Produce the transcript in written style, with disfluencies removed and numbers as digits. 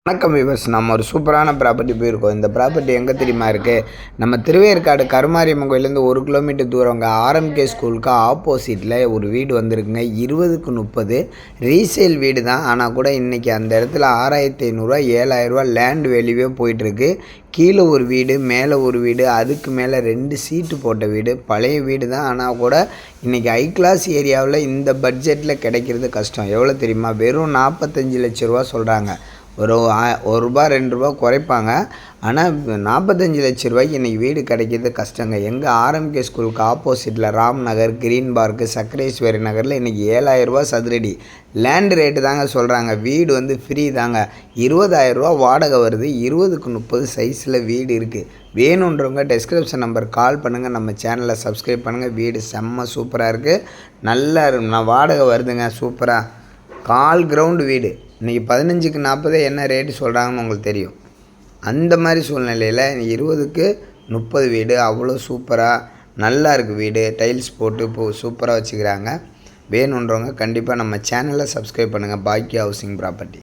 வணக்கம் வியூவர்ஸ், நம்ம ஒரு சூப்பரான ப்ராப்பர்ட்டி போயிருக்கோம். இந்த ப்ராப்பர்ட்டி எங்கே தெரியுமா இருக்குது? நம்ம திருவேற்காடு கருமாரியம்மன் கோயிலேருந்து 1 கிலோமீட்டர் தூரங்க ஆர்எம்கே ஸ்கூலுக்கு ஆப்போசிட்டில் ஒரு வீடு வந்திருக்குங்க. 20க்கு 30 ரீசேல் வீடு தான். ஆனால் கூட இன்றைக்கி அந்த இடத்துல 6500 7000 லேண்ட் வேல்யூவே போயிட்டுருக்கு. கீழே ஒரு வீடு, மேலே ஒரு வீடு, அதுக்கு மேலே 2 சீட்டு போட்ட வீடு, பழைய வீடு தான். ஆனால் கூட இன்றைக்கி ஹை கிளாஸ் ஏரியாவில் இந்த பட்ஜெட்டில் கிடைக்கிறது கஷ்டம். எவ்வளோ தெரியுமா? வெறும் 45 லட்ச ரூபா சொல்கிறாங்க. ஒரு ரூபா 2 ரூபா குறைப்பாங்க. ஆனால் 45 லட்ச ரூபாய்க்கு இன்றைக்கி வீடு கிடைக்கிறது கஷ்டங்க. எங்கள் ஆர்எம்கே ஸ்கூலுக்கு ஆப்போசிட்டில் ராம் நகர், கிரீன் பார்க்கு, சக்கரேஸ்வரி நகரில் இன்றைக்கி 7000 ரூபா சதுரடி லேண்டு ரேட்டு தாங்க சொல்கிறாங்க. வீடு வந்து ஃப்ரீ தாங்க. 20000 ரூபா வாடகை வருது. 20க்கு 30 சைஸில் வீடு இருக்குது. வேணுன்றவங்க டெஸ்கிரிப்ஷன் நம்பர் கால் பண்ணுங்கள். நம்ம சேனலை சப்ஸ்கிரைப் பண்ணுங்கள். வீடு செம்ம சூப்பராக இருக்குது. நல்ல வாடகை வருதுங்க. சூப்பராக கால் கிரவுண்டு வீடு. இன்றைக்கி 15க்கு 40 என்ன ரேட்டு சொல்கிறாங்கன்னு உங்களுக்கு தெரியும். அந்த மாதிரி சூழ்நிலையில் 20க்கு 30 வீடு அவ்வளோ சூப்பராக நல்லா இருக்குது. வீடு டைல்ஸ் போட்டு சூப்பராக வச்சுக்கிறாங்க. வேணுன்றவங்க கண்டிப்பாக நம்ம சேனலை சப்ஸ்கிரைப் பண்ணுங்கள். பாக்கியா ஹவுசிங் ப்ராப்பர்ட்டி.